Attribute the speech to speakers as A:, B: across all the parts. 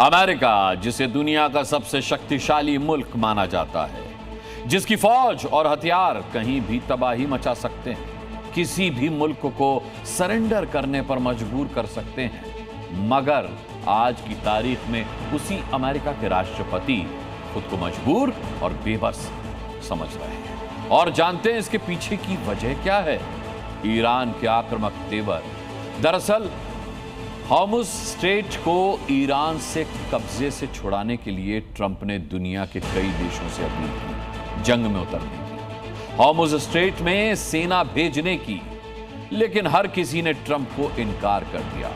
A: America, जिसे दुनिया का सबसे शक्तिशाली मुल्क माना जाता है, जिसकी फौज और हथियार कहीं भी तबाही मचा सकते हैं, किसी भी मुल्क को सरेंडर करने पर मजबूर कर सकते हैं, मगर आज की तारीख में उसी अमेरिका के राष्ट्रपति खुद को मजबूर और बेबस समझ रहे हैं। और जानते हैं इसके पीछे की वजह क्या है? ईरान के आक्रामक तेवर। दरअसल हॉर्मुज़ स्ट्रेट को ईरान से कब्जे से छुड़ाने के लिए ट्रंप ने दुनिया के कई देशों से अपील की, जंग में उतरने की, हॉर्मुज़ स्ट्रेट में सेना भेजने की, लेकिन हर किसी ने ट्रंप को इनकार कर दिया।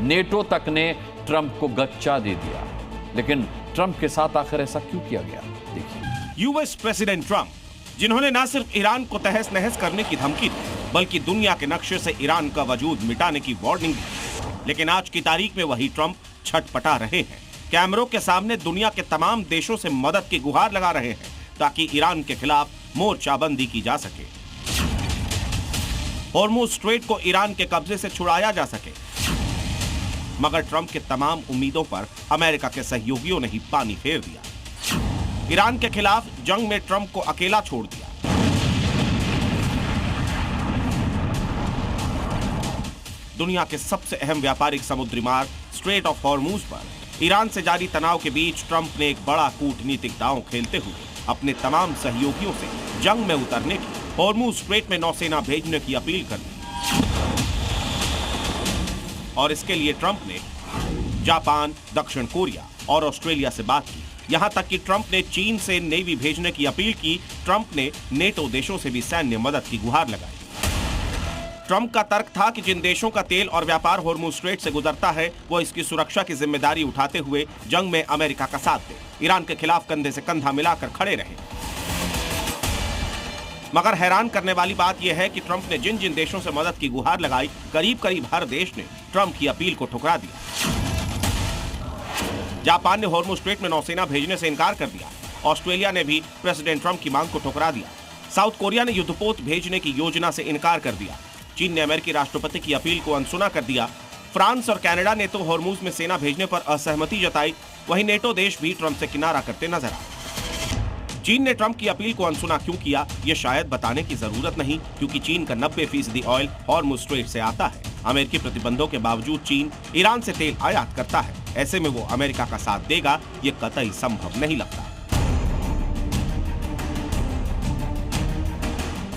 A: नेटो तक ने ट्रंप को गच्चा दे दिया। लेकिन ट्रंप के साथ आखिर ऐसा क्यों किया गया? देखिए।
B: यूएस प्रेसिडेंट ट्रंप, जिन्होंने न सिर्फ ईरान को तहस नहस करने की धमकी दी, बल्कि दुनिया के नक्शे से ईरान का वजूद मिटाने की वार्निंग दी, लेकिन आज की तारीख में वही ट्रंप छटपटा रहे हैं। कैमरों के सामने दुनिया के तमाम देशों से मदद की गुहार लगा रहे हैं ताकि ईरान के खिलाफ मोर्चाबंदी की जा सके, हॉर्मुज़ स्ट्रेट को ईरान के कब्जे से छुड़ाया जा सके। मगर ट्रंप के तमाम उम्मीदों पर अमेरिका के सहयोगियों ने ही पानी फेर दिया। ईरान के खिलाफ जंग में ट्रंप को अकेला छोड़ दिया। दुनिया के सबसे अहम व्यापारिक समुद्री मार्ग स्ट्रेट ऑफ हॉर्मुज़ पर ईरान से जारी तनाव के बीच ट्रंप ने एक बड़ा कूटनीतिक दांव खेलते हुए अपने तमाम सहयोगियों से जंग में उतरने की, हॉर्मुज़ स्ट्रेट में नौसेना भेजने की अपील कर दी। और इसके लिए ट्रंप ने जापान, दक्षिण कोरिया और ऑस्ट्रेलिया से बात की। यहां तक कि ट्रंप ने चीन से नेवी भेजने की अपील की। ट्रंप ने नेटो देशों से भी सैन्य मदद की गुहार लगाई। ट्रंप का तर्क था कि जिन देशों का तेल और व्यापार हॉर्मुज़ स्ट्रेट से गुजरता है, वो इसकी सुरक्षा की जिम्मेदारी उठाते हुए जंग में अमेरिका का साथ दे, ईरान के खिलाफ कंधे से कंधा मिलाकर खड़े रहे। मगर हैरान करने वाली बात यह है कि ट्रंप ने जिन जिन देशों से मदद की गुहार लगाई, करीब करीब हर देश ने ट्रंप की अपील को ठुकरा दिया। जापान ने हॉर्मुज़ स्ट्रेट में नौसेना भेजने से इनकार कर दिया। ऑस्ट्रेलिया ने भी प्रेसिडेंट ट्रंप की मांग को ठुकरा दिया। साउथ कोरिया ने युद्धपोत भेजने की योजना से इनकार कर दिया। चीन ने अमेरिकी राष्ट्रपति की अपील को अनसुना कर दिया। फ्रांस और कनाडा ने तो हॉर्मुज़ में सेना भेजने पर असहमति जताई। वहीं नेटो देश भी ट्रंप से किनारा करते नजर आए। चीन ने ट्रंप की अपील को अनसुना क्यों किया, ये शायद बताने की जरूरत नहीं, क्योंकि चीन का 90% ऑयल हॉर्मुज़ स्ट्रेट से आता है। अमेरिकी प्रतिबंधों के बावजूद चीन ईरान से तेल आयात करता है। ऐसे में वो अमेरिका का साथ देगा, ये कतई संभव नहीं लगता।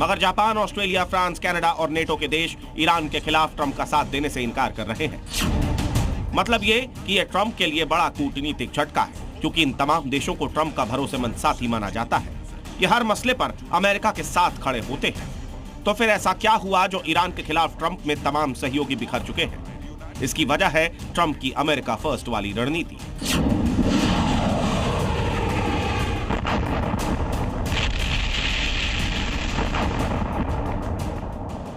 B: मगर जापान, ऑस्ट्रेलिया, फ्रांस, कनाडा और नेटो के देश ईरान के खिलाफ ट्रंप का साथ देने से इनकार कर रहे हैं। मतलब ये कि यह ट्रंप के लिए बड़ा कूटनीतिक झटका है, क्योंकि इन तमाम देशों को ट्रंप का भरोसेमंद साथी माना जाता है। ये हर मसले पर अमेरिका के साथ खड़े होते हैं। तो फिर ऐसा क्या हुआ जो ईरान के खिलाफ ट्रंप में तमाम सहयोगी बिखर चुके हैं? इसकी वजह है ट्रंप की अमेरिका फर्स्ट वाली रणनीति।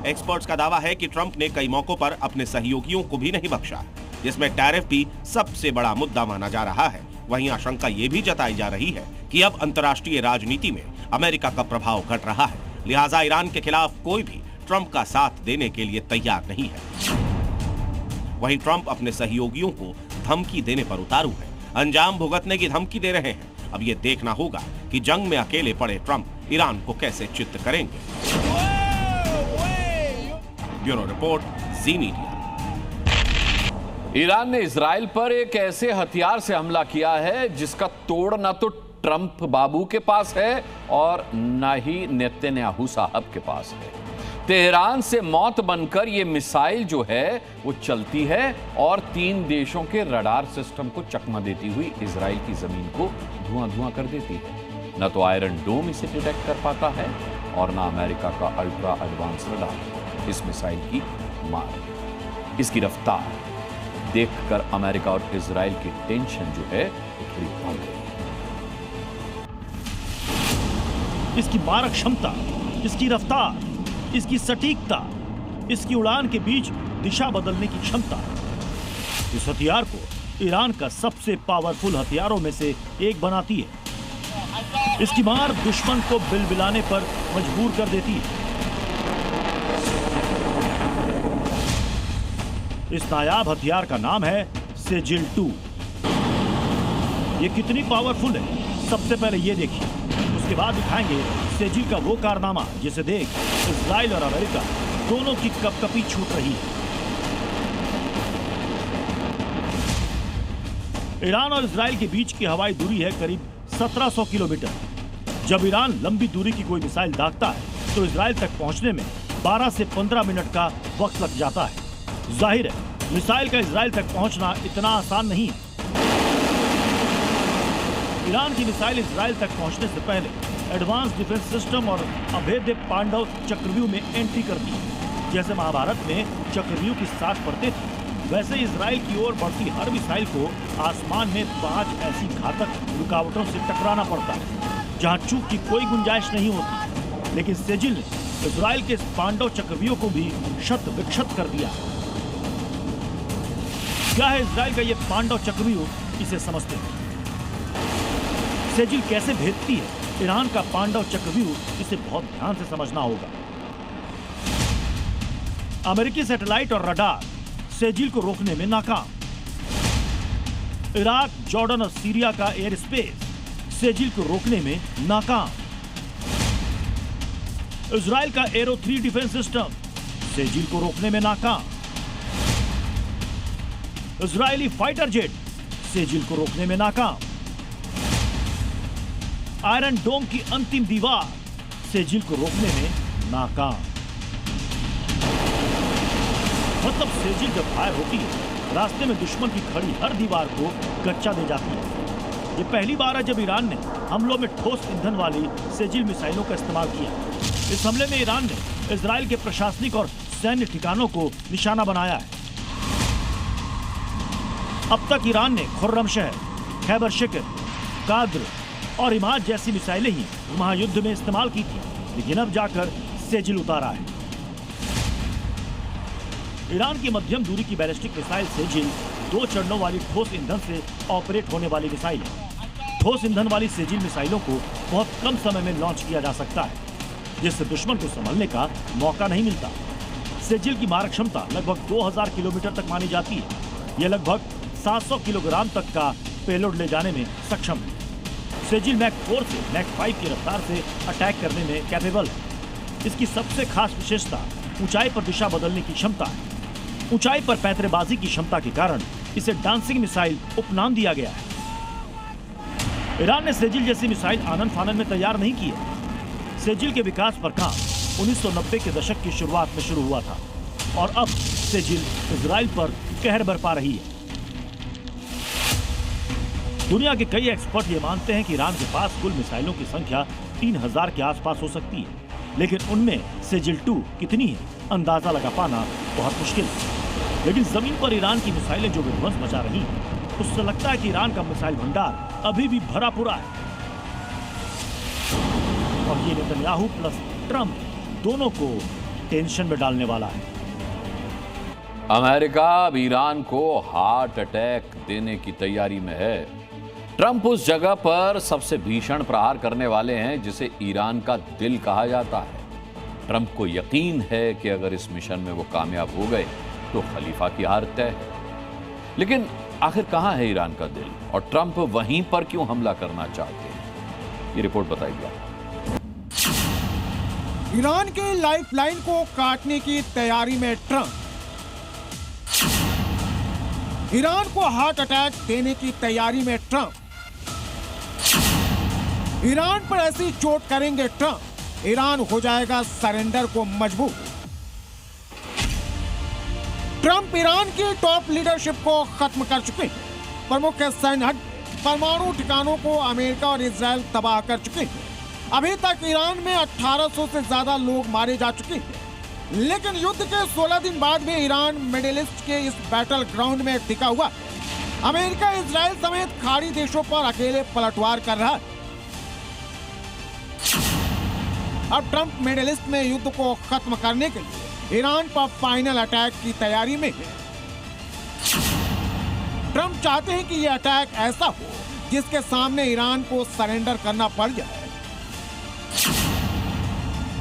B: एक्सपर्ट्स का दावा है कि ट्रंप ने कई मौकों पर अपने सहयोगियों को भी नहीं बख्शा, जिसमें टैरिफ भी सबसे बड़ा मुद्दा माना जा रहा है। वहीं आशंका ये भी जताई जा रही है कि अब अंतर्राष्ट्रीय राजनीति में अमेरिका का प्रभाव घट रहा है, लिहाजा ईरान के खिलाफ कोई भी ट्रंप का साथ देने के लिए तैयार नहीं है। वहीं ट्रंप अपने सहयोगियों को धमकी देने पर उतारू है, अंजाम भुगतने की धमकी दे रहे हैं। अब ये देखना होगा कि जंग में अकेले पड़े ट्रंप ईरान को कैसे चित्त करेंगे। ब्यूरो रिपोर्ट, जी मीडिया।
A: ईरान ने इजराइल पर एक ऐसे हथियार से हमला किया है जिसका तोड़ ना तो ट्रंप बाबू के पास है और ना ही नेतन्याहू साहब के पास है। तेहरान से मौत बनकर यह मिसाइल जो है वो चलती है और 3 देशों के रडार सिस्टम को चकमा देती हुई इजराइल की जमीन को धुआं धुआं कर देती है। न तो आयरन डोम इसे डिटेक्ट कर पाता है और ना अमेरिका का अल्ट्रा एडवांस रडार इस मिसाइल की मार। इसकी रफ्तार देखकर अमेरिका और इजराइल की टेंशन जो है वो थोड़ी बढ़ गई।
C: इसकी मारक क्षमता, इसकी रफ्तार, इसकी सटीकता, इसकी उड़ान के बीच दिशा बदलने की क्षमता इस हथियार को ईरान का सबसे पावरफुल हथियारों में से एक बनाती है। इसकी मार दुश्मन को बिलबिलाने पर मजबूर कर देती है। इस नायाब हथियार का नाम है सेजिल 2। ये कितनी पावरफुल है सबसे पहले ये देखिए, उसके बाद दिखाएंगे सेजिल का वो कारनामा जिसे देख इजराइल और अमेरिका दोनों की कपकपी छूट रही है। ईरान और इजराइल के बीच की हवाई दूरी है करीब 1700 किलोमीटर। जब ईरान लंबी दूरी की कोई मिसाइल दागता है तो इजराइल तक पहुंचने में 12 से 15 मिनट का वक्त लग जाता है। जाहिर है मिसाइल का इजराइल तक पहुंचना इतना आसान नहीं है। ईरान की मिसाइल इजराइल तक पहुंचने से पहले एडवांस डिफेंस सिस्टम और अभेद्य पांडव चक्रव्यूह में एंट्री करती है। जैसे महाभारत में चक्रव्यूह की 7 परतें थी, वैसे इजराइल की ओर बढ़ती हर मिसाइल को आसमान में 5 ऐसी घातक रुकावटों से टकराना पड़ता है जहां चूक की कोई गुंजाइश नहीं होती। लेकिन सेजिल ने इजराइल के पांडव चक्रव्यूह को भी शत विक्षत कर दिया। क्या है इजराइल का ये पांडव चक्रव्यूह, इसे समझते हैं। सेजिल कैसे भेदती है ईरान का पांडव चक्रव्यूह, इसे बहुत ध्यान से समझना होगा। अमेरिकी सैटेलाइट और रडार सेजिल को रोकने में नाकाम। इराक, जॉर्डन और सीरिया का एयर स्पेस सेजिल को रोकने में नाकाम। इजराइल का एरो 3 डिफेंस सिस्टम सेजिल को रोकने में नाकाम। इजरायली फाइटर जेट सेजिल को रोकने में नाकाम। आयरन डोम की अंतिम दीवार सेजिल को रोकने में नाकाम। मतलब सेजिल जब फायर होती है, रास्ते में दुश्मन की खड़ी हर दीवार को कच्चा दे जाती है। ये पहली बार है जब ईरान ने हमलों में ठोस ईंधन वाली सेजिल मिसाइलों का इस्तेमाल किया। इस हमले में ईरान ने इजराइल के प्रशासनिक और सैन्य ठिकानों को निशाना बनाया है। अब तक ईरान ने खुर्रमशहर, खैबर शिकर, काद्र और इमाद जैसी मिसाइलें ही महायुद्ध में इस्तेमाल की थी, लेकिन अब जाकर सेजिल उतारा है। ईरान की मध्यम दूरी की बैलिस्टिक मिसाइल सेजिल 2 चरणों वाली ठोस ईंधन से ऑपरेट होने वाली मिसाइल है। ठोस ईंधन वाली सेजिल मिसाइलों को बहुत कम समय में लॉन्च किया जा सकता है, जिससे दुश्मन को संभलने का मौका नहीं मिलता। सेजिल की मारक क्षमता लगभग 2000 किलोमीटर तक मानी जाती है। यह लगभग 700 किलोग्राम तक का पेलोड ले जाने में सक्षम है। सेजिल मैक 4 से मैक 5 की रफ्तार से अटैक करने में कैपेबल है। इसकी सबसे खास विशेषता ऊंचाई पर दिशा बदलने की क्षमता है। ऊंचाई पर पैंतरेबाजी की क्षमता के कारण इसे डांसिंग मिसाइल उपनाम दिया गया है। ईरान ने सेजिल जैसी मिसाइल आनन फानन में तैयार नहीं की है। सेजिल के विकास पर काम 1990 के दशक की शुरुआत में शुरू हुआ था और अब सेजिल इजराइल पर कहर बरपा रही है। दुनिया के कई एक्सपर्ट ये मानते हैं कि ईरान के पास कुल मिसाइलों की संख्या 3000 के आसपास हो सकती है, लेकिन उनमें सेजिल 2 कितनी है अंदाजा लगा पाना बहुत मुश्किल है। लेकिन जमीन पर ईरान की मिसाइलें जो विध्वंस मचा रही हैं, उससे लगता है कि ईरान का मिसाइल भंडार अभी भी भरा पूरा है। और ये नेतन्याहू प्लस ट्रंप दोनों को टेंशन में डालने वाला है।
A: अमेरिका अब ईरान को हार्ट अटैक देने की तैयारी में है। ट्रंप उस जगह पर सबसे भीषण प्रहार करने वाले हैं जिसे ईरान का दिल कहा जाता है। ट्रंप को यकीन है कि अगर इस मिशन में वो कामयाब हो गए तो खलीफा की हार तय है। लेकिन आखिर कहां है ईरान का दिल और ट्रंप वहीं पर क्यों हमला करना चाहते हैं, ये रिपोर्ट बताइए।
D: ईरान के लाइफलाइन को काटने की तैयारी में ट्रंप। ईरान को हार्ट अटैक देने की तैयारी में ट्रंप। ईरान पर ऐसी चोट करेंगे ट्रंप, ईरान हो जाएगा सरेंडर को मजबूर। ट्रंप ईरान की टॉप लीडरशिप को खत्म कर चुके हैं। प्रमुख सैन्य परमाणु ठिकानों को अमेरिका और इजराइल तबाह कर चुके हैं। अभी तक ईरान में 1800 से ज्यादा लोग मारे जा चुके हैं। लेकिन युद्ध के 16 दिन बाद भी ईरान मिडिल ईस्ट के इस बैटल ग्राउंड में टिका हुआ। अमेरिका इजराइल समेत खाड़ी देशों पर अकेले पलटवार कर रहा है। अब ट्रंप मिडिल ईस्ट में युद्ध को खत्म करने के लिए ईरान पर फाइनल अटैक की तैयारी में है। ट्रंप चाहते हैं कि यह अटैक ऐसा हो जिसके सामने ईरान को सरेंडर करना पड़ जाए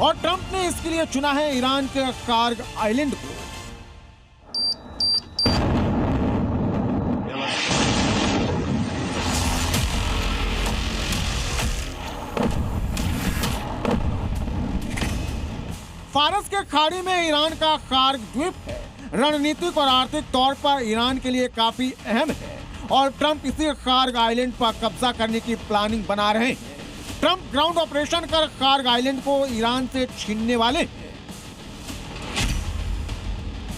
D: और ट्रंप ने इसके लिए चुना है ईरान के कार्ग आइलैंड को। फारस के खाड़ी में ईरान का खार्ग द्वीप है, रणनीतिक और आर्थिक तौर पर ईरान के लिए काफी अहम है और ट्रंप इसी खार्ग आइलैंड पर कब्जा करने की प्लानिंग बना रहे हैं। ट्रंप ग्राउंड ऑपरेशन कर खार्ग आइलैंड को ईरान से छीनने वाले हैं।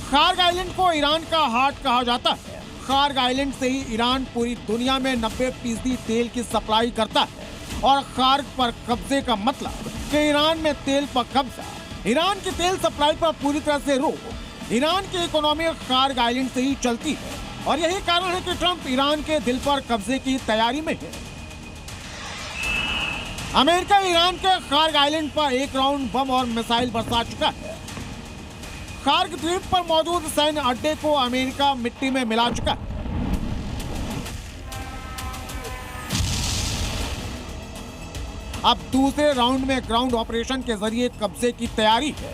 D: खार्ग आइलैंड को ईरान का हार्ट कहा जाता है। खार्ग आइलैंड से ही ईरान पूरी दुनिया में 90% तेल की सप्लाई करता है और खार्ग पर कब्जे का मतलब कि ईरान में तेल पर कब्जा, ईरान की तेल सप्लाई पर पूरी तरह से रोक। ईरान की इकोनॉमी खार्ग आइलैंड से ही चलती है और यही कारण है कि ट्रंप ईरान के दिल पर कब्जे की तैयारी में है। अमेरिका ईरान के खार्ग आइलैंड पर एक राउंड बम और मिसाइल बरसा चुका है। खार्ग द्वीप पर मौजूद सैन्य अड्डे को अमेरिका मिट्टी में मिला चुका है। अब दूसरे राउंड में ग्राउंड ऑपरेशन के जरिए कब्जे की तैयारी है।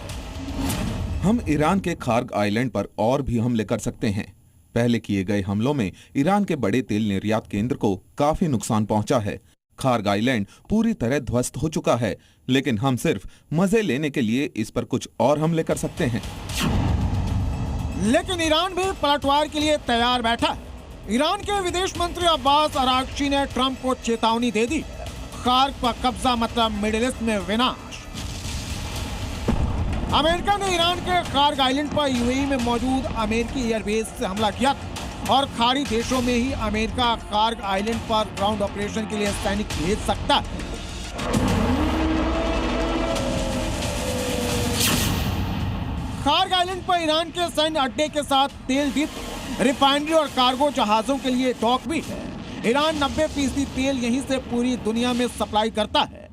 E: हम ईरान के खार्ग आइलैंड पर और भी हमले कर सकते हैं। पहले किए गए हमलों में ईरान के बड़े तेल निर्यात केंद्र को काफी नुकसान पहुंचा है। खार्ग आइलैंड पूरी तरह ध्वस्त हो चुका है, लेकिन हम सिर्फ मजे लेने के लिए इस पर कुछ और हमले कर सकते हैं।
D: लेकिन ईरान भी पलटवार के लिए तैयार बैठा है। ईरान के विदेश मंत्री अब्बास अरागची ने ट्रंप को चेतावनी दे दी, खार्ग पर कब्जा मतलब मिडिल ईस्ट में विनाश। अमेरिका ने ईरान के खार्ग आइलैंड पर यूएई में मौजूद अमेरिकी एयरबेस से हमला किया और खाड़ी देशों में ही अमेरिका खार्ग आइलैंड पर ग्राउंड ऑपरेशन के लिए सैनिक भेज सकता है। खार्ग आइलैंड पर ईरान के सैन्य अड्डे के साथ तेल डिप, रिफाइनरी और कार्गो जहाजों के लिए डॉक भी है। ईरान 90% तेल यहीं से पूरी दुनिया में सप्लाई करता है।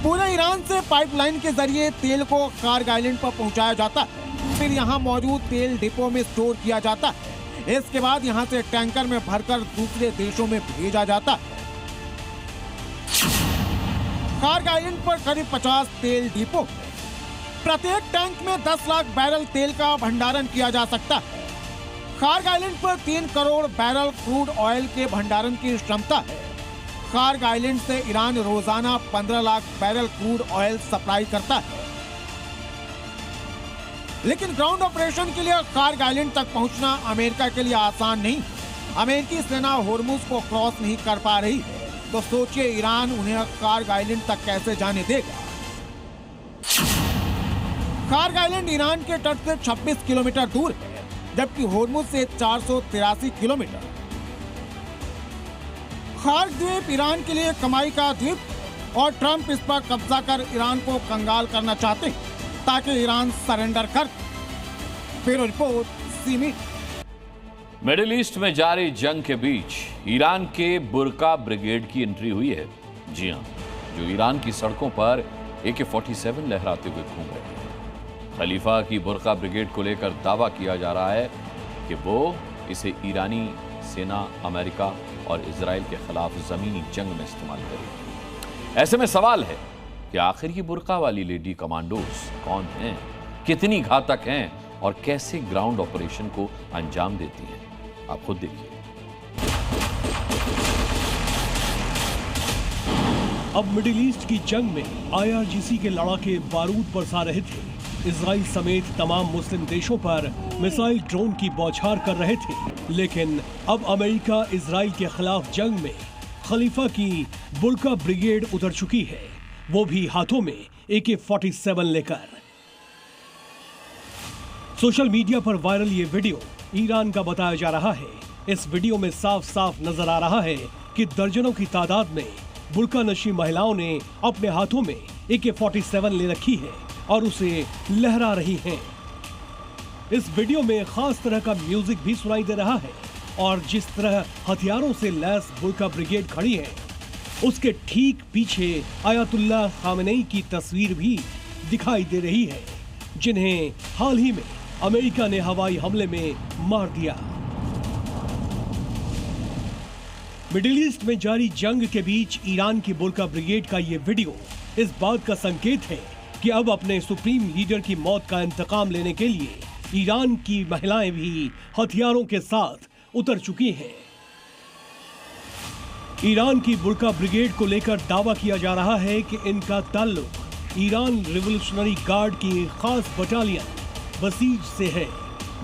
D: पूरे ईरान से पाइपलाइन के जरिए तेल को खार्ग आइलैंड पर पहुंचाया जाता है, फिर यहां मौजूद तेल डिपो में स्टोर किया जाता है। इसके बाद यहां से टैंकर में भरकर दूसरे देशों में भेजा जाता है। खार्ग आइलैंड पर करीब 50 तेल डिपो, प्रत्येक टैंक में 10 लाख बैरल तेल का भंडारण किया जा सकता है। खार्ग आइलैंड पर 3 करोड़ बैरल क्रूड ऑयल के भंडारण की क्षमता है। खार्ग आइलैंड से ईरान रोजाना 15 lakh barrel crude oil supply करता है। लेकिन ग्राउंड ऑपरेशन के लिए खार्ग आइलैंड तक पहुंचना अमेरिका के लिए आसान नहीं। अमेरिकी सेना होर्मुज को क्रॉस नहीं कर पा रही है, तो सोचिए ईरान उन्हें खार्ग आइलैंड तक कैसे जाने देगा। खार्ग आइलैंड ईरान के तट से 26 किलोमीटर दूर है, जबकि होर्मुज से 483 किलोमीटर। खार्ग द्वीप ईरान के लिए कमाई का द्वीप और ट्रंप इस पर कब्जा कर ईरान को कंगाल करना चाहते हैं ताकि ईरान सरेंडर कर। Bureau report, semi.
A: Middle east में जारी जंग के बीच ईरान के बुरका ब्रिगेड की एंट्री हुई है। जी हां, जो ईरान की सड़कों पर AK-47 लहराते हुए घूम रहे हैं। खलीफा की बुरका ब्रिगेड को लेकर दावा किया जा रहा है कि वो इसे ईरानी सेना, अमेरिका और इजराइल के खिलाफ जमीनी जंग में इस्तेमाल करेगी। ऐसे में सवाल है कि आखिर ये बुरका वाली लेडी कमांडोज कौन हैं, कितनी घातक हैं और कैसे ग्राउंड ऑपरेशन को अंजाम देती हैं। आप खुद देखिए।
C: अब मिडिल ईस्ट की जंग में IRGC के लड़ाके बारूद बरसा रहे थे। इजराइल समेत तमाम मुस्लिम देशों पर मिसाइल ड्रोन की बौछार कर रहे थे। लेकिन अब अमेरिका इजराइल के खिलाफ जंग में खलीफा की बुरका ब्रिगेड उतर चुकी है, वो भी हाथों में AK-47 लेकर। सोशल मीडिया पर वायरल ये वीडियो ईरान का बताया जा रहा है। इस वीडियो में साफ साफ नजर आ रहा है कि दर्जनों की तादाद में बुर्का नशी महिलाओं ने अपने हाथों में AK-47 ले रखी है और उसे लहरा रही हैं। इस वीडियो में खास तरह का म्यूजिक भी सुनाई दे रहा है और जिस तरह हथियारों से लैस बुर्का ब्रिगेड खड़ी है, उसके ठीक पीछे आयतुल्लाह खामेनेई की तस्वीर भी दिखाई दे रही है, जिन्हें हाल ही में अमेरिका ने हवाई हमले में मार दिया। मिडिल ईस्ट में जारी जंग के बीच ईरान की बुरका ब्रिगेड का ये वीडियो इस बात का संकेत है कि अब अपने सुप्रीम लीडर की मौत का इंतकाम लेने के लिए ईरान की महिलाएं भी हथियारों के साथ उतर चुकी हैं। ईरान की बुरका ब्रिगेड को लेकर दावा किया जा रहा है कि इनका ताल्लुक
F: ईरान रिवॉल्यूशनरी गार्ड की खास बटालियन बसीज से है,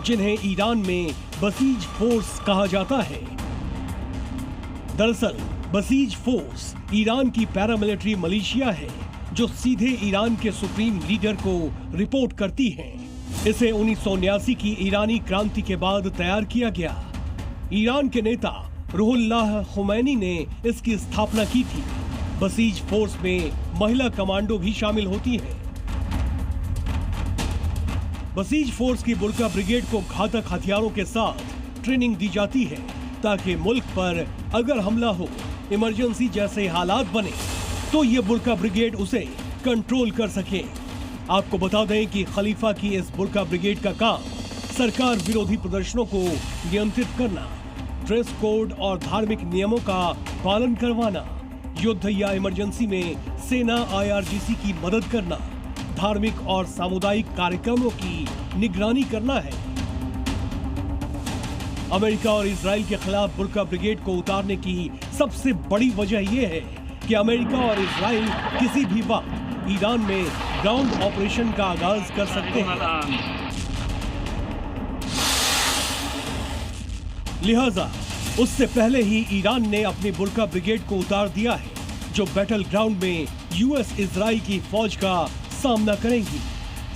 F: जिन्हें ईरान में बसीज फोर्स कहा जाता है। दरअसल बसीज फोर्स ईरान की पैरामिलिट्री मिलिशिया है जो सीधे ईरान के सुप्रीम लीडर को रिपोर्ट करती है। इसे 1979 की ईरानी क्रांति के बाद तैयार किया गया। ईरान के नेता रूहुल्लाह खुमैनी ने इसकी स्थापना की थी। बसीज फोर्स में महिला कमांडो भी शामिल होती हैं। बसीज फोर्स की बुर्का ब्रिगेड को घातक हथियारों के साथ ट्रेनिंग दी जाती है ताकि मुल्क पर अगर हमला हो, इमरजेंसी जैसे हालात बने तो ये बुर्का ब्रिगेड उसे कंट्रोल कर सके। आपको बता दें कि खलीफा की इस बुर्का ब्रिगेड का काम सरकार विरोधी प्रदर्शनों को नियंत्रित करना, ड्रेस कोड और धार्मिक नियमों का पालन करवाना, युद्ध या इमरजेंसी में सेना IRGC की मदद करना, धार्मिक और सामुदायिक कार्यक्रमों की निगरानी करना है। अमेरिका और इजराइल के खिलाफ बुर्का ब्रिगेड को उतारने की सबसे बड़ी वजह यह है कि अमेरिका और इजराइल किसी भी वक्त ईरान में ग्राउंड ऑपरेशन का आगाज कर सकते हैं। लिहाजा उससे पहले ही ईरान ने अपनी बुर्का ब्रिगेड को उतार दिया है, जो बैटल ग्राउंड में US इजराइल की फौज का सामना करेंगी,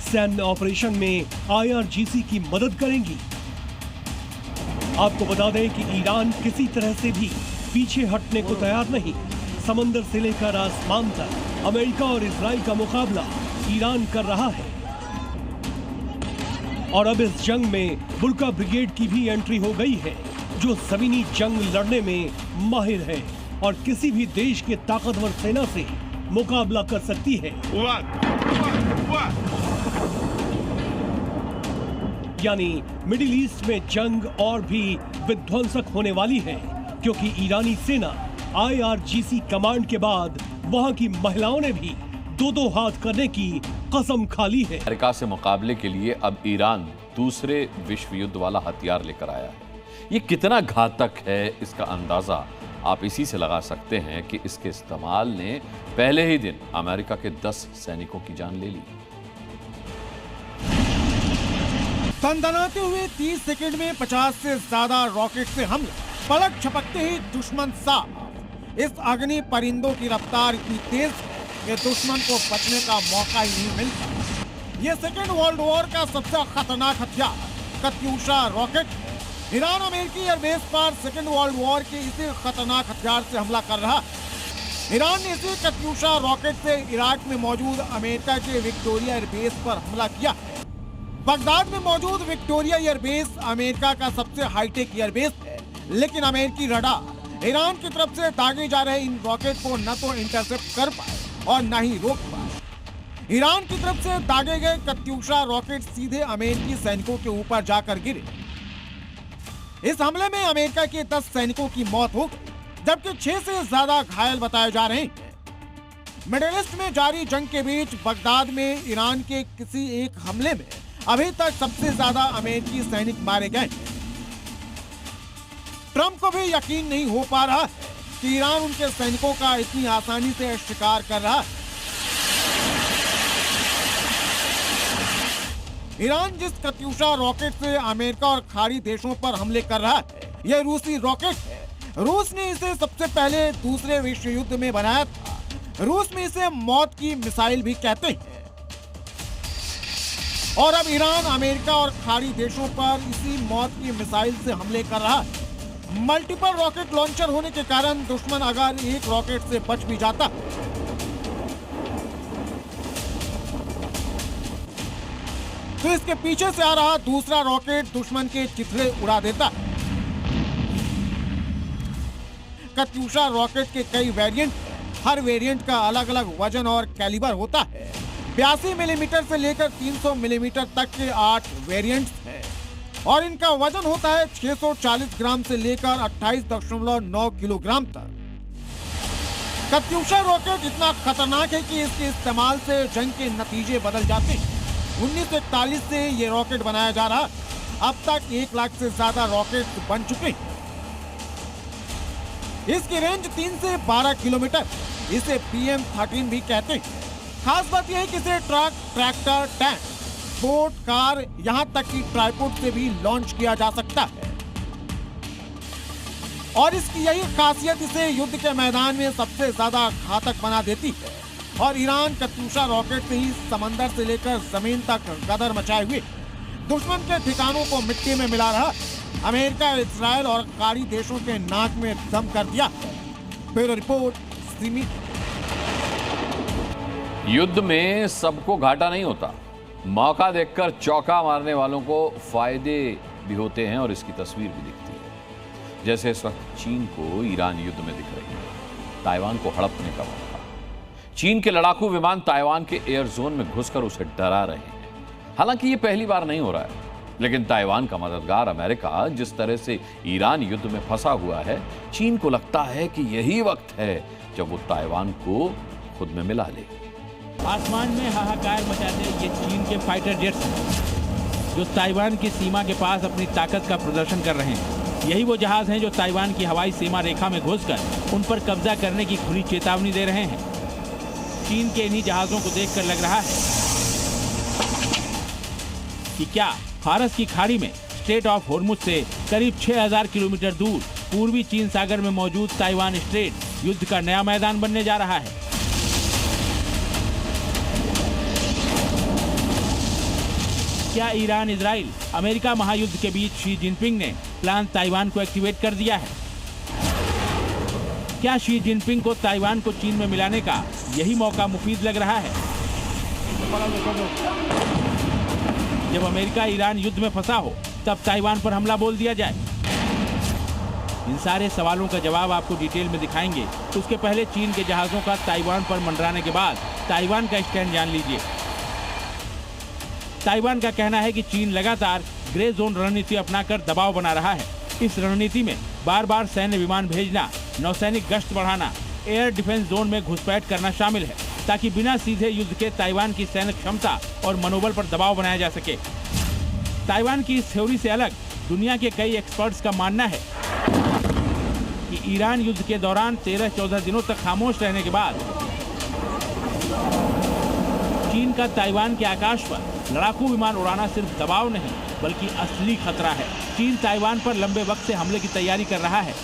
F: सैन्य ऑपरेशन में IRGC की मदद करेंगी। आपको बता दें कि ईरान किसी तरह से भी पीछे हटने को तैयार नहीं। समंदर से लेकर आसमान तक अमेरिका और इजराइल का मुकाबला ईरान कर रहा है। और अब इस जंग में बुर्का ब्रिगेड की भी एंट्री हो गई है, जो जमीनी जंग लड़ने में माहिर है और किसी भी देश के ताकतवर सेना से मुकाबला कर सकती है। यानी मिडिल ईस्ट में जंग और भी विध्वंसक होने वाली है, क्योंकि ईरानी सेना IRGC कमांड के बाद वहां की महिलाओं ने भी दो हाथ करने की कसम खा ली है।
A: अमेरिका से मुकाबले के लिए अब ईरान दूसरे विश्व युद्ध वाला हथियार लेकर आया है। ये कितना घातक है, इसका अंदाजा आप इसी से लगा सकते हैं कि इसके इस्तेमाल ने पहले ही दिन अमेरिका के 10 सैनिकों की जान ले ली।
D: दनदनाते हुए 30 सेकंड में 50 से ज्यादा रॉकेट से हमला, पलक झपकते ही दुश्मन साफ। इस अग्नि परिंदों की रफ्तार इतनी तेज कि दुश्मन को बचने का मौका ही नहीं मिलता। ये सेकेंड वर्ल्ड वॉर का सबसे खतरनाक हथियार कत्यूशा रॉकेट। ईरान अमेरिकी एयरबेस पर सेकेंड वर्ल्ड वॉर के इसी खतरनाक हथियार से हमला कर रहा। ईरान ने इसी कत्यूशा रॉकेट से इराक में मौजूद अमेरिका के विक्टोरिया एयरबेस पर हमला किया। बगदाद में मौजूद विक्टोरिया एयरबेस अमेरिका का सबसे हाईटेक एयरबेस है, लेकिन अमेरिकी रडार ईरान की तरफ से दागे जा रहे इन रॉकेट को न तो इंटरसेप्ट कर पाए और न ही रोक पाए। ईरान की तरफ से दागे गए कत्यूशा रॉकेट सीधे अमेरिकी सैनिकों के ऊपर जाकर गिरे। इस हमले में अमेरिका के 10 सैनिकों की मौत हो गई, जबकि 6 से ज्यादा घायल बताए जा रहे हैं। मिडिल ईस्ट में जारी जंग के बीच बगदाद में ईरान के किसी एक हमले में अभी तक सबसे ज्यादा अमेरिकी सैनिक मारे गए। ट्रंप को भी यकीन नहीं हो पा रहा है कि ईरान उनके सैनिकों का इतनी आसानी से शिकार कर रहा है। ईरान जिस कत्यूशा रॉकेट से अमेरिका और खाड़ी देशों पर हमले कर रहा है, यह रूसी रॉकेट है। रूस ने इसे सबसे पहले दूसरे विश्व युद्ध में बनाया था। रूस में इसे मौत की मिसाइल भी कहते हैं। और अब ईरान अमेरिका और खाड़ी देशों पर इसी मौत की मिसाइल से हमले कर रहा है। मल्टीपल रॉकेट लॉन्चर होने के कारण दुश्मन अगर एक रॉकेट से बच भी जाता तो इसके पीछे से आ रहा दूसरा रॉकेट दुश्मन के चिथड़े उड़ा देता। कत्यूशा रॉकेट के कई वेरिएंट, हर वेरिएंट का अलग अलग वजन और कैलिबर होता है। 82 मिलीमीटर से लेकर 300 मिलीमीटर तक के 8 वेरिएंट्स हैं और इनका वजन होता है 640 ग्राम से लेकर 28.9 किलोग्राम तक। कत्यूशा रॉकेट इतना खतरनाक है कि इसके इस्तेमाल से जंग के नतीजे बदल जाते हैं। 1941 से ये रॉकेट बनाया जा रहा। अब तक 1 लाख से ज्यादा रॉकेट बन चुके हैं। इसकी रेंज 3 से 12 किलोमीटर। इसे PM-13 भी कहते हैं। खास बात यह है कि इसे truck, tractor, tank, boat, car, यहां तक कि ट्राइपॉड से भी लॉन्च किया जा सकता है। और इसकी यही खासियत इसे युद्ध के मैदान में सबसे ज्यादा घातक बना देती है। और ईरान कत्यूशा रॉकेट से ही समंदर से लेकर जमीन तक गदर मचाए हुए दुश्मन के ठिकानों को मिट्टी में मिला रहा। अमेरिका, इजराइल और खाड़ी देशों के नाक में दम कर दिया। ब्यूरो रिपोर्ट, ज़ी मीडिया।
A: युद्ध में सबको घाटा नहीं होता। मौका देखकर चौका मारने वालों को फायदे भी होते हैं और इसकी तस्वीर भी दिखती है। जैसे इस वक्त चीन को ईरान युद्ध में दिख रही है। ताइवान को हड़पने का मौका। चीन के लड़ाकू विमान ताइवान के एयर जोन में घुसकर उसे डरा रहे हैं। हालांकि ये पहली बार नहीं हो रहा है, लेकिन ताइवान का मददगार अमेरिका जिस तरह से ईरान युद्ध में फंसा हुआ है, चीन को लगता है कि यही वक्त है जब वो ताइवान को खुद में मिला ले।
G: आसमान में हाहाकार मचाते ये चीन के फाइटर जेट्स हैं, जो ताइवान की सीमा के पास अपनी ताकत का प्रदर्शन कर रहे हैं। यही वो जहाज हैं जो ताइवान की हवाई सीमा रेखा में घुसकर उन पर कब्जा करने की खुली चेतावनी दे रहे हैं। चीन के इन्हीं जहाजों को देखकर लग रहा है कि क्या फारस की खाड़ी में स्ट्रेट ऑफ होर्मुज से करीब 6000 किलोमीटर दूर पूर्वी चीन सागर में मौजूद ताइवान स्ट्रेट युद्ध का नया मैदान बनने जा रहा है। क्या ईरान, इजराइल, अमेरिका महायुद्ध के बीच शी जिनपिंग ने प्लान ताइवान को एक्टिवेट कर दिया है? क्या शी जिनपिंग को ताइवान को चीन में मिलाने का यही मौका मुफीद लग रहा है? जब अमेरिका ईरान युद्ध में फंसा हो तब ताइवान पर हमला बोल दिया जाए। इन सारे सवालों का जवाब आपको डिटेल में दिखाएंगे। उसके पहले चीन के जहाजों का ताइवान पर मंडराने के बाद ताइवान का स्टैंड जान लीजिए। ताइवान का कहना है कि चीन लगातार ग्रे जोन रणनीति अपनाकर दबाव बना रहा है। इस रणनीति में बार बार सैन्य विमान भेजना, नौसैनिक गश्त बढ़ाना, एयर डिफेंस जोन में घुसपैठ करना शामिल है, ताकि बिना सीधे युद्ध के ताइवान की सैन्य क्षमता और मनोबल पर दबाव बनाया जा सके। ताइवान की इस थ्योरी से अलग दुनिया के कई एक्सपर्ट्स का मानना है कि ईरान युद्ध के दौरान 13-14 दिनों तक खामोश रहने के बाद चीन का ताइवान के आकाश पर लड़ाकू विमान उड़ाना सिर्फ दबाव नहीं बल्कि असली खतरा है। चीन ताइवान पर लंबे वक्त से हमले की तैयारी कर रहा है।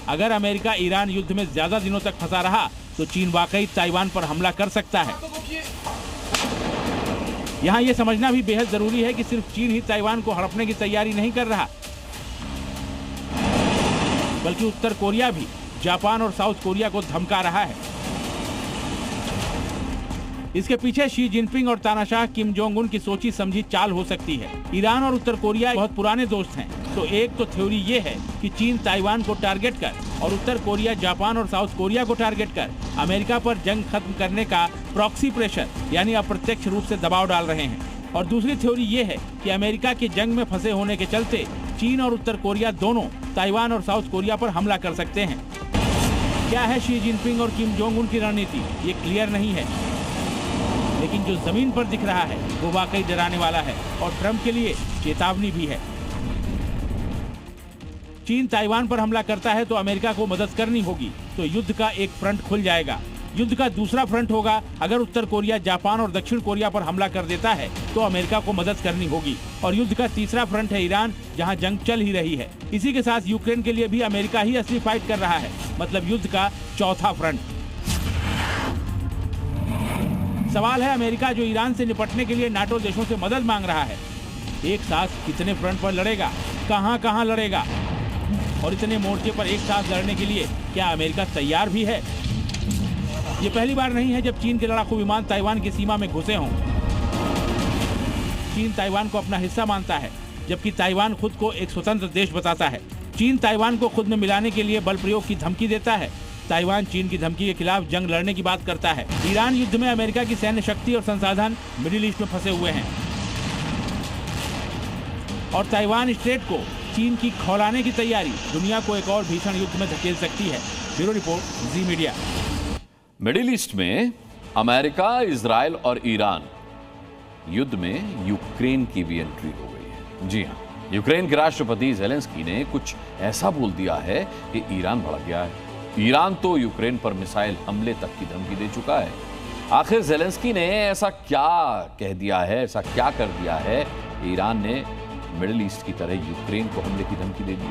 G: अगर अमेरिका ईरान युद्ध में ज्यादा दिनों तक फंसा रहा तो चीन वाकई ताइवान पर हमला कर सकता है। यहाँ ये समझना भी बेहद जरूरी है कि सिर्फ चीन ही ताइवान को हड़पने की तैयारी नहीं कर रहा, बल्कि उत्तर कोरिया भी जापान और साउथ कोरिया को धमका रहा है। इसके पीछे शी जिनपिंग और तानाशाह किम जोंग उन की सोची समझी चाल हो सकती है। ईरान और उत्तर कोरिया बहुत पुराने दोस्त हैं, तो एक तो थ्योरी ये है कि चीन ताइवान को टारगेट कर और उत्तर कोरिया जापान और साउथ कोरिया को टारगेट कर अमेरिका पर जंग खत्म करने का प्रॉक्सी प्रेशर यानी अप्रत्यक्ष रूप से दबाव डाल रहे हैं। और दूसरी थ्योरी ये है कि अमेरिका के जंग में फंसे होने के चलते चीन और उत्तर कोरिया दोनों ताइवान और साउथ कोरिया पर हमला कर सकते हैं। क्या है शी जिनपिंग और किम जोंग उन की रणनीति, ये क्लियर नहीं है, लेकिन जो जमीन पर दिख रहा है वो वाकई डराने वाला है और ट्रंप के लिए चेतावनी भी है। चीन ताइवान पर हमला करता है तो अमेरिका को मदद करनी होगी, तो युद्ध का एक फ्रंट खुल जाएगा। युद्ध का दूसरा फ्रंट होगा अगर उत्तर कोरिया जापान और दक्षिण कोरिया पर हमला कर देता है तो अमेरिका को मदद करनी होगी। और युद्ध का तीसरा फ्रंट है ईरान, जहां जंग चल ही रही है। इसी के साथ यूक्रेन के लिए भी अमेरिका ही असली फाइट कर रहा है, मतलब युद्ध का चौथा फ्रंट। सवाल है अमेरिका जो ईरान से निपटने के लिए नाटो देशों से मदद मांग रहा है, एक साथ कितने फ्रंट पर लड़ेगा, कहां लड़ेगा, और इतने मोर्चे पर एक साथ लड़ने के लिए क्या अमेरिका तैयार भी है? ये पहली बार नहीं है जब चीन के लड़ाकू विमान ताइवान की सीमा में घुसे हों। चीन ताइवान को अपना हिस्सा मानता है, जबकि ताइवान खुद को एक स्वतंत्र देश बताता है। चीन ताइवान को खुद में मिलाने के लिए बल प्रयोग की धमकी देता है। ताइवान चीन की धमकी के खिलाफ जंग लड़ने की बात करता है। ईरान युद्ध में अमेरिका की सैन्य शक्ति और संसाधन मिडिल ईस्ट में फंसे हुए हैं और ताइवान स्ट्रेट को चीन की खौलाने की तैयारी दुनिया को एक और भीषण युद्ध में धकेल सकती है। ब्यूरो रिपोर्ट, ज़ी मीडिया।
A: मिडिल ईस्ट में अमेरिका, इजराइल और ईरान युद्ध में यूक्रेन की भी एंट्री हो गई है। जी हाँ, यूक्रेन के राष्ट्रपति ज़ेलेंस्की ने कुछ ऐसा बोल दिया है कि ईरान भड़क गया है। ईरान तो यूक्रेन पर मिसाइल हमले तक की धमकी दे चुका है। आखिर ज़ेलेंस्की ने ऐसा क्या कह दिया है, ऐसा क्या कर दिया है, ईरान ने मिडिल ईस्ट की तरह यूक्रेन को हमले की धमकी दे दी?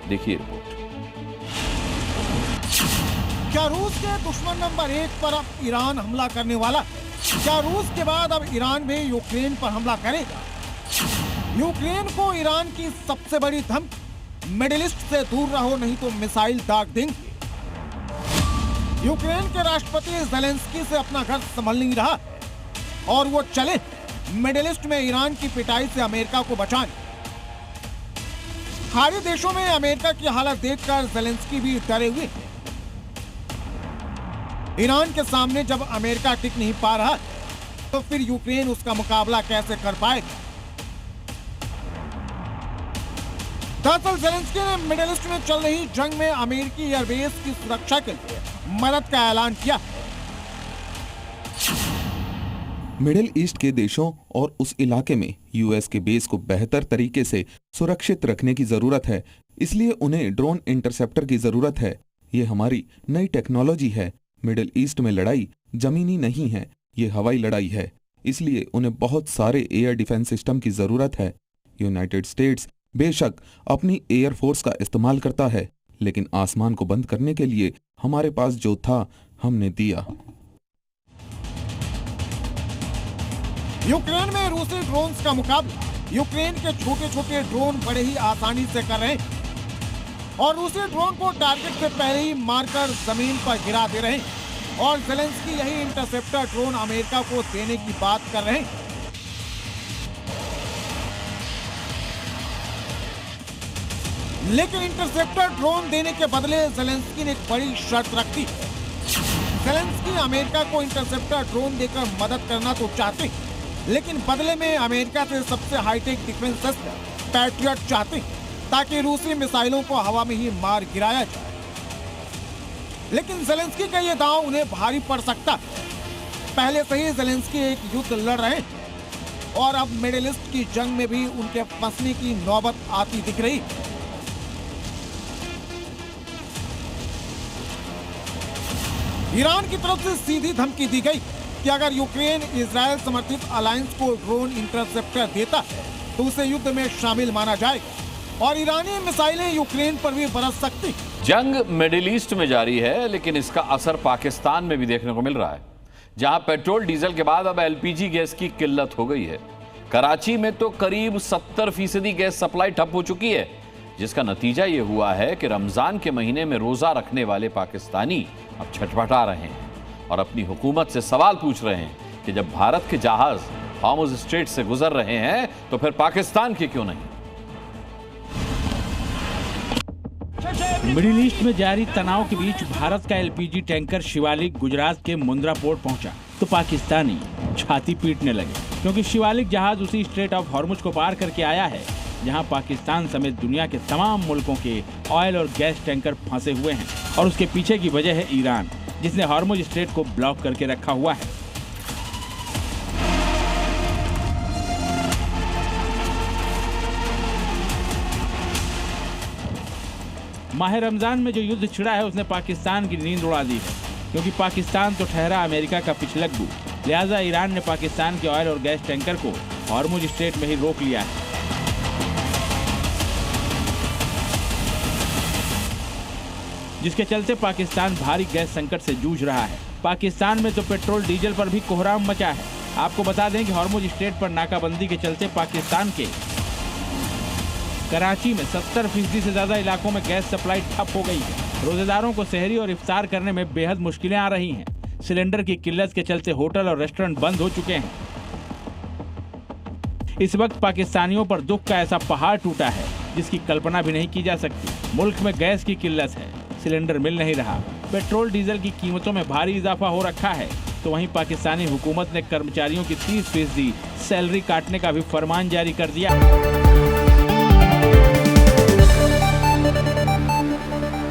A: देखिए रिपोर्ट।
D: क्या रूस के दुश्मन नंबर 1 पर अब ईरान हमला करने वाला? क्या रूस के बाद अब ईरान भी यूक्रेन पर हमला करेगा? यूक्रेन को ईरान की सबसे बड़ी धमकी, मिडिल ईस्ट से दूर रहो नहीं तो मिसाइल दाग देंगे। यूक्रेन के राष्ट्रपति ज़ेलेंस्की से अपना घर संभल नहीं रहा और वो चले मिडिल ईस्ट में ईरान की पिटाई से अमेरिका को बचाने। खाड़ी देशों में अमेरिका की हालत देखकर ज़ेलेंस्की भी डरे हुए हैं। ईरान के सामने जब अमेरिका टिक नहीं पा रहा तो फिर यूक्रेन उसका मुकाबला कैसे कर पाएगा? दरअसल ज़ेलेंस्की ने मिडिल ईस्ट में चल रही जंग में अमेरिकी एयरबेस की सुरक्षा के लिए मदद का ऐलान किया।
E: मिडिल ईस्ट के देशों और उस इलाके में यूएस के बेस को बेहतर तरीके से सुरक्षित रखने की जरूरत है, इसलिए उन्हें ड्रोन इंटरसेप्टर की जरूरत है। ये हमारी नई टेक्नोलॉजी है। मिडिल ईस्ट में लड़ाई जमीनी नहीं है, ये हवाई लड़ाई है, इसलिए उन्हें बहुत सारे एयर डिफेंस सिस्टम की जरूरत है। यूनाइटेड स्टेट्स बेशक अपनी एयर फोर्स का इस्तेमाल करता है, लेकिन आसमान को बंद करने के लिए हमारे पास जो था हमने दिया।
D: यूक्रेन में रूसी ड्रोन्स का मुकाबला यूक्रेन के छोटे छोटे ड्रोन बड़े ही आसानी से कर रहे हैं और रूसी ड्रोन को टारगेट से पहले ही मारकर जमीन पर गिरा दे रहे हैं और ज़ेलेंस्की यही इंटरसेप्टर ड्रोन अमेरिका को देने की बात कर रहे हैं। लेकिन इंटरसेप्टर ड्रोन देने के बदले ज़ेलेंस्की ने एक बड़ी शर्त रख दी। ज़ेलेंस्की अमेरिका को इंटरसेप्टर ड्रोन देकर मदद करना तो चाहते हैं, लेकिन बदले में अमेरिका से सबसे हाईटेक डिफेंस सिस्टम पैट्रियट चाहते हैं ताकि रूसी मिसाइलों को हवा में ही मार गिराया जाए। लेकिन ज़ेलेंस्की का ये दांव उन्हें भारी पड़ सकता। पहले से ही ज़ेलेंस्की एक युद्ध लड़ रहे हैं और अब मिडिल ईस्ट की जंग में भी उनके फंसने की नौबत आती दिख रही। ईरान की तरफ से सीधी धमकी दी गई कि अगर यूक्रेन इजराइल समर्थित अलायंस को ड्रोन इंटरसेप्टर देता है तो उसे युद्ध में शामिल माना जाएगा और ईरानी मिसाइलें यूक्रेन पर भी बरस सकती।
A: जंग मिडिल ईस्ट में जारी है, लेकिन इसका असर पाकिस्तान में भी देखने को मिल रहा है, जहां पेट्रोल डीजल के बाद अब एलपीजी गैस की किल्लत हो गई है। कराची में तो करीब 70% गैस सप्लाई ठप हो चुकी है, जिसका नतीजा ये हुआ है कि रमजान के महीने में रोजा रखने वाले पाकिस्तानी अब छटपटा रहे हैं और अपनी हुकूमत से सवाल पूछ रहे हैं कि जब भारत के जहाज हॉर्मुज़ स्ट्रेट से गुजर रहे हैं तो फिर पाकिस्तान के क्यों नहीं?
G: मिडिल ईस्ट में जारी तनाव के बीच भारत का एलपीजी टैंकर शिवालिक गुजरात के मुंद्रा पोर्ट पहुंचा तो पाकिस्तानी छाती पीटने लगे, क्योंकि शिवालिक जहाज उसी स्ट्रेट ऑफ हॉर्मुज़ को पार करके आया है जहां पाकिस्तान समेत दुनिया के तमाम मुल्कों के ऑयल और गैस टैंकर फंसे हुए हैं। और उसके पीछे की वजह है ईरान, जिसने हॉर्मुज़ स्ट्रेट को ब्लॉक करके रखा हुआ है। माह रमजान में जो युद्ध छिड़ा है उसने पाकिस्तान की नींद उड़ा दी है, क्योंकि पाकिस्तान तो ठहरा अमेरिका का पिछलग्गू। लिहाजा ईरान ने पाकिस्तान के ऑयल और गैस टैंकर को हॉर्मुज़ स्ट्रेट में ही रोक लिया है। जिसके चलते पाकिस्तान भारी गैस संकट से जूझ रहा है। पाकिस्तान में तो पेट्रोल डीजल पर भी कोहराम मचा है। आपको बता दें कि हॉर्मुज़ स्ट्रेट पर नाकाबंदी के चलते पाकिस्तान के कराची में 70% से ज्यादा इलाकों में गैस सप्लाई ठप हो गई है। रोजेदारों को सहरी और इफ्तार करने में बेहद मुश्किलें आ रही हैं। सिलेंडर की किल्लत के चलते होटल और रेस्टोरेंट बंद हो चुके हैं। इस वक्त पाकिस्तानियों पर दुख का ऐसा पहाड़ टूटा है जिसकी कल्पना भी नहीं की जा सकती। मुल्क में गैस की किल्लत है, सिलेंडर मिल नहीं रहा, पेट्रोल डीजल की कीमतों में भारी इजाफा हो रखा है, तो वहीं पाकिस्तानी हुकूमत ने कर्मचारियों की 30% सैलरी काटने का भी फरमान जारी कर दिया।